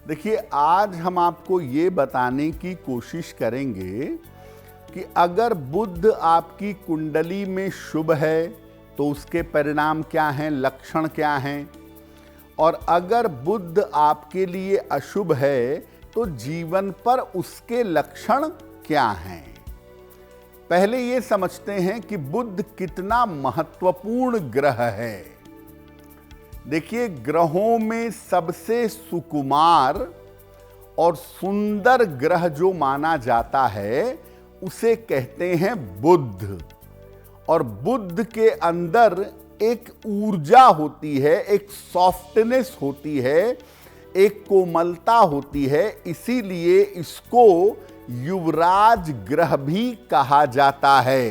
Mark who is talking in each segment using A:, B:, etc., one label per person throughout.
A: देखिए, आज हम आपको ये बताने की कोशिश करेंगे कि अगर बुध आपकी कुंडली में शुभ है तो उसके परिणाम क्या हैं, लक्षण क्या हैं, और अगर बुध आपके लिए अशुभ है तो जीवन पर उसके लक्षण क्या हैं। पहले ये समझते हैं कि बुध कितना महत्वपूर्ण ग्रह है। देखिए, ग्रहों में सबसे सुकुमार और सुंदर ग्रह जो माना जाता है उसे कहते हैं बुध। और बुध के अंदर एक ऊर्जा होती है, एक सॉफ्टनेस होती है, एक कोमलता होती है, इसीलिए इसको युवराज ग्रह भी कहा जाता है।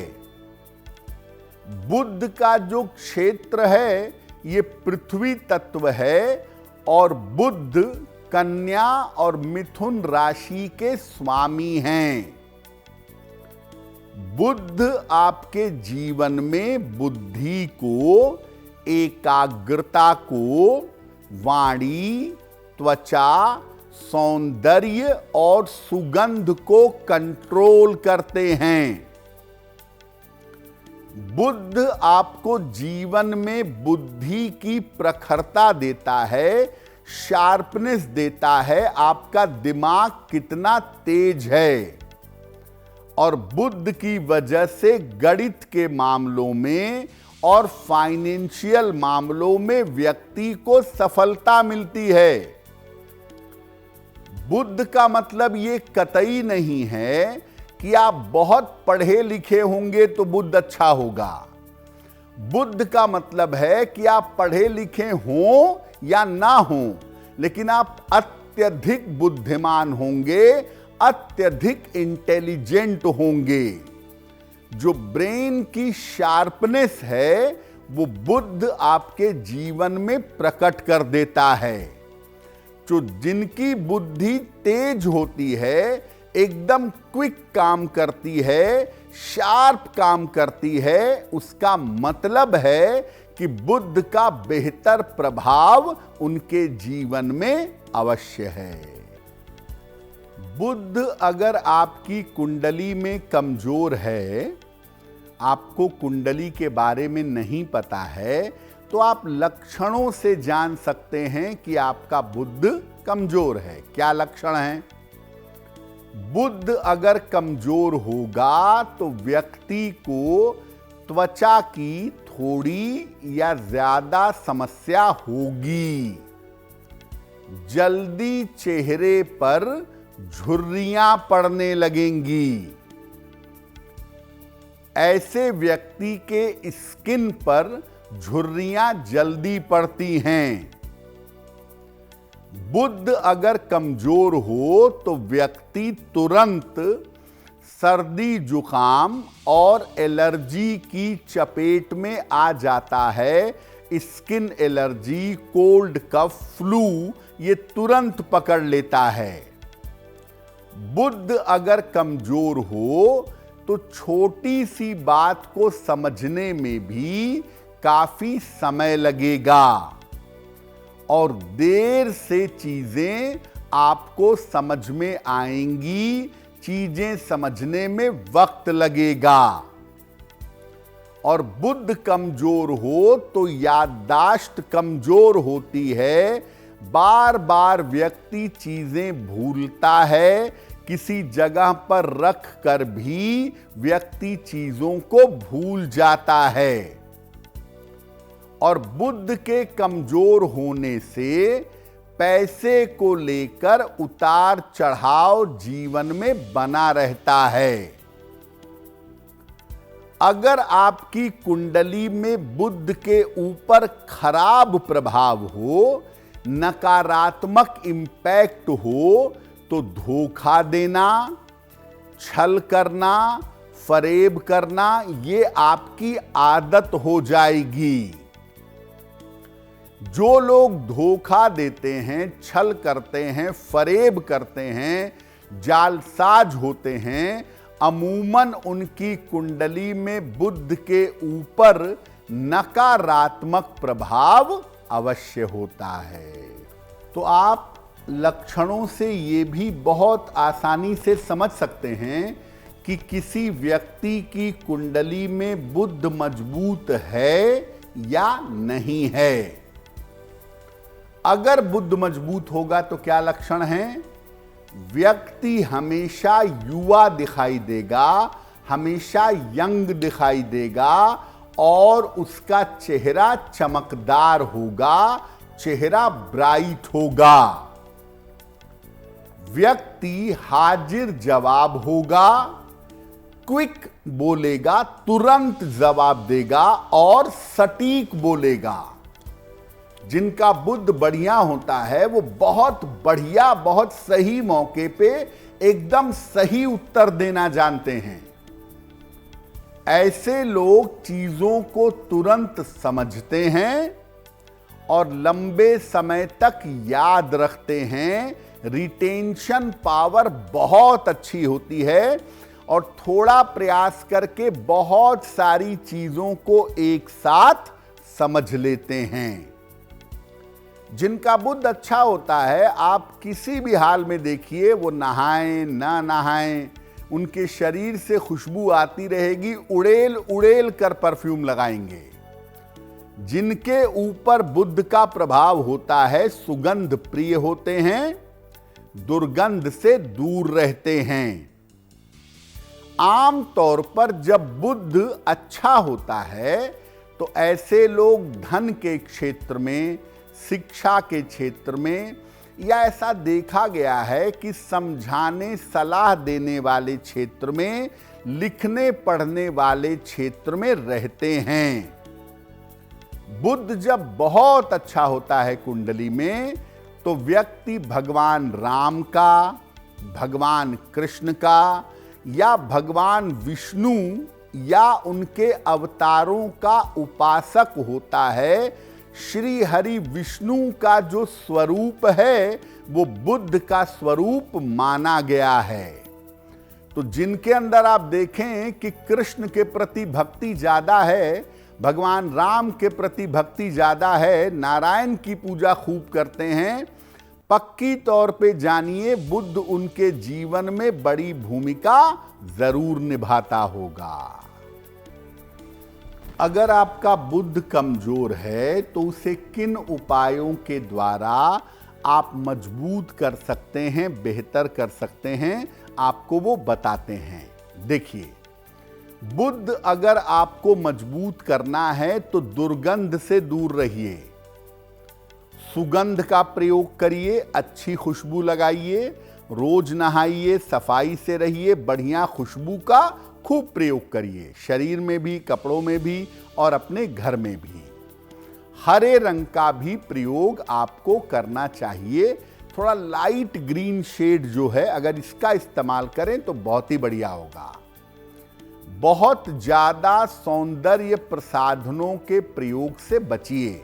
A: बुध का जो क्षेत्र है ये पृथ्वी तत्व है और बुध कन्या और मिथुन राशि के स्वामी हैं। बुध आपके जीवन में बुद्धि को, एकाग्रता को, वाणी, त्वचा, सौंदर्य और सुगंध को कंट्रोल करते हैं। बुध आपको जीवन में बुद्धि की प्रखरता देता है, शार्पनेस देता है, आपका दिमाग कितना तेज है। और बुध की वजह से गणित के मामलों में और फाइनेंशियल मामलों में व्यक्ति को सफलता मिलती है। बुध का मतलब ये कतई नहीं है कि आप बहुत पढ़े लिखे होंगे तो बुध अच्छा होगा। बुध का मतलब है कि आप पढ़े लिखे हों या ना हों, लेकिन आप अत्यधिक बुद्धिमान होंगे, अत्यधिक इंटेलिजेंट होंगे। जो ब्रेन की शार्पनेस है वो बुध आपके जीवन में प्रकट कर देता है। जो जिनकी बुद्धि तेज होती है, एकदम क्विक काम करती है, शार्प काम करती है, उसका मतलब है कि बुध का बेहतर प्रभाव उनके जीवन में अवश्य है। बुध अगर आपकी कुंडली में कमजोर है, आपको कुंडली के बारे में नहीं पता है, तो आप लक्षणों से जान सकते हैं कि आपका बुध कमजोर है। क्या लक्षण हैं? बुध अगर कमजोर होगा तो व्यक्ति को त्वचा की थोड़ी या ज्यादा समस्या होगी। जल्दी चेहरे पर झुर्रियां पड़ने लगेंगी। ऐसे व्यक्ति के स्किन पर झुर्रियां जल्दी पड़ती हैं। बुध अगर कमजोर हो तो व्यक्ति तुरंत सर्दी, जुकाम और एलर्जी की चपेट में आ जाता है। Skin allergy, cold cough, flu ये तुरंत पकड़ लेता है। बुध अगर कमजोर हो तो छोटी सी बात को समझने में भी काफी समय लगेगा और देर से चीजें आपको समझ में आएंगी, चीजें समझने में वक्त लगेगा। और बुध कमजोर हो तो याददाश्त कमजोर होती है, बार बार व्यक्ति चीजें भूलता है, किसी जगह पर रख कर भी व्यक्ति चीजों को भूल जाता है। और बुध के कमजोर होने से पैसे को लेकर उतार चढ़ाव जीवन में बना रहता है। अगर आपकी कुंडली में बुध के ऊपर खराब प्रभाव हो, नकारात्मक इंपैक्ट हो, तो धोखा देना, छल करना, फरेब करना ये आपकी आदत हो जाएगी। जो लोग धोखा देते हैं, छल करते हैं, फरेब करते हैं, जालसाज होते हैं, अमूमन उनकी कुंडली में बुध के ऊपर नकारात्मक प्रभाव अवश्य होता है। तो आप लक्षणों से ये भी बहुत आसानी से समझ सकते हैं कि किसी व्यक्ति की कुंडली में बुध मजबूत है या नहीं है। अगर बुध मजबूत होगा तो क्या लक्षण हैं? व्यक्ति हमेशा युवा दिखाई देगा, हमेशा यंग दिखाई देगा और उसका चेहरा चमकदार होगा, चेहरा ब्राइट होगा। व्यक्ति हाजिर जवाब होगा, क्विक बोलेगा, तुरंत जवाब देगा और सटीक बोलेगा। जिनका बुध बढ़िया होता है वो बहुत बढ़िया, बहुत सही मौके पे एकदम सही उत्तर देना जानते हैं। ऐसे लोग चीजों को तुरंत समझते हैं और लंबे समय तक याद रखते हैं। रिटेंशन पावर बहुत अच्छी होती है और थोड़ा प्रयास करके बहुत सारी चीजों को एक साथ समझ लेते हैं। जिनका बुध अच्छा होता है, आप किसी भी हाल में देखिए, वो नहाएं ना नहाएं, उनके शरीर से खुशबू आती रहेगी, उड़ेल उड़ेल कर परफ्यूम लगाएंगे। जिनके ऊपर बुध का प्रभाव होता है, सुगंध प्रिय होते हैं, दुर्गंध से दूर रहते हैं। आम तौर पर जब बुध अच्छा होता है तो ऐसे लोग धन के क्षेत्र में, शिक्षा के क्षेत्र में, या ऐसा देखा गया है कि समझाने सलाह देने वाले क्षेत्र में, लिखने पढ़ने वाले क्षेत्र में रहते हैं। बुध जब बहुत अच्छा होता है कुंडली में तो व्यक्ति भगवान राम का, भगवान कृष्ण का या भगवान विष्णु या उनके अवतारों का उपासक होता है। श्री हरि विष्णु का जो स्वरूप है वो बुध का स्वरूप माना गया है। तो जिनके अंदर आप देखें कि कृष्ण के प्रति भक्ति ज्यादा है, भगवान राम के प्रति भक्ति ज्यादा है, नारायण की पूजा खूब करते हैं, पक्की तौर पे जानिए बुध उनके जीवन में बड़ी भूमिका जरूर निभाता होगा। अगर आपका बुध कमजोर है तो उसे किन उपायों के द्वारा आप मजबूत कर सकते हैं, बेहतर कर सकते हैं, आपको वो बताते हैं। देखिए, बुध अगर आपको मजबूत करना है तो दुर्गंध से दूर रहिए, सुगंध का प्रयोग करिए, अच्छी खुशबू लगाइए, रोज नहाइए, सफाई से रहिए, बढ़िया खुशबू का खूब प्रयोग करिए, शरीर में भी, कपड़ों में भी और अपने घर में भी। हरे रंग का भी प्रयोग आपको करना चाहिए। थोड़ा लाइट ग्रीन शेड जो है, अगर इसका इस्तेमाल करें तो बहुत ही बढ़िया होगा। बहुत ज्यादा सौंदर्य प्रसाधनों के प्रयोग से बचिए।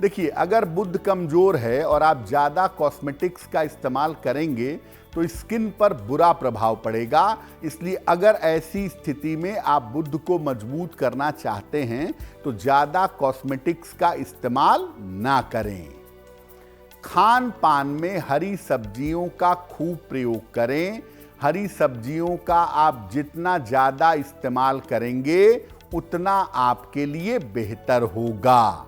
A: देखिए, अगर बुध कमजोर है और आप ज्यादा कॉस्मेटिक्स का इस्तेमाल करेंगे तो स्किन पर बुरा प्रभाव पड़ेगा। इसलिए अगर ऐसी स्थिति में आप बुध को मजबूत करना चाहते हैं तो ज्यादा कॉस्मेटिक्स का इस्तेमाल ना करें। खान पान में हरी सब्जियों का खूब प्रयोग करें। हरी सब्जियों का आप जितना ज्यादा इस्तेमाल करेंगे उतना आपके लिए बेहतर होगा।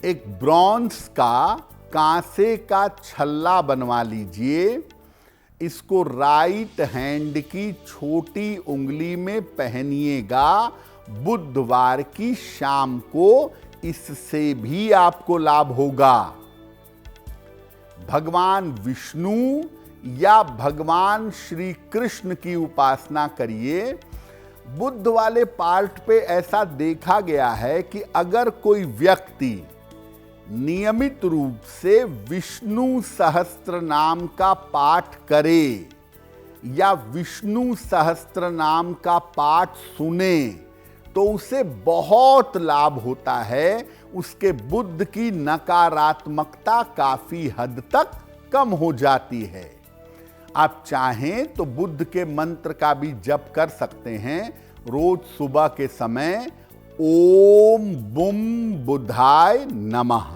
A: एक ब्रॉन्ज का, कांसे का छल्ला बनवा लीजिए, इसको राइट हैंड की छोटी उंगली में पहनिएगा बुधवार की शाम को, इससे भी आपको लाभ होगा। भगवान विष्णु या भगवान श्री कृष्ण की उपासना करिए। बुध वाले पार्ट पे ऐसा देखा गया है कि अगर कोई व्यक्ति नियमित रूप से विष्णु सहस्त्र नाम का पाठ करे या विष्णु सहस्त्र नाम का पाठ सुने तो उसे बहुत लाभ होता है। उसके बुध की नकारात्मकता काफी हद तक कम हो जाती है। आप चाहें तो बुध के मंत्र का भी जप कर सकते हैं। रोज सुबह के समय ओम बुम बुधाय नमः,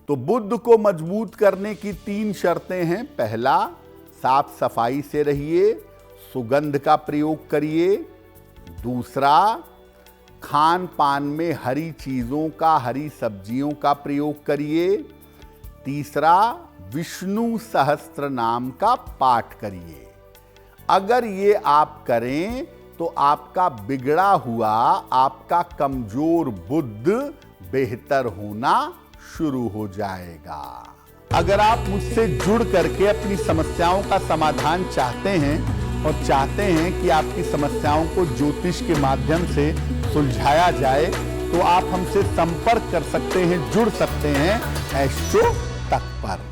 A: तो बुध को मजबूत करने की 3 शर्तें हैं। पहला, साफ सफाई से रहिए, सुगंध का प्रयोग करिए। दूसरा, खान पान में हरी चीजों का, हरी सब्जियों का प्रयोग करिए। तीसरा, विष्णु सहस्त्र नाम का पाठ करिए। अगर ये आप करें तो आपका बिगड़ा हुआ, आपका कमजोर बुध बेहतर होना शुरू हो जाएगा। अगर आप मुझसे जुड़ करके अपनी समस्याओं का समाधान चाहते हैं और चाहते हैं कि आपकी समस्याओं को ज्योतिष के माध्यम से सुलझाया जाए, तो आप हमसे संपर्क कर सकते हैं, जुड़ सकते हैं एस्ट्रो तक पर।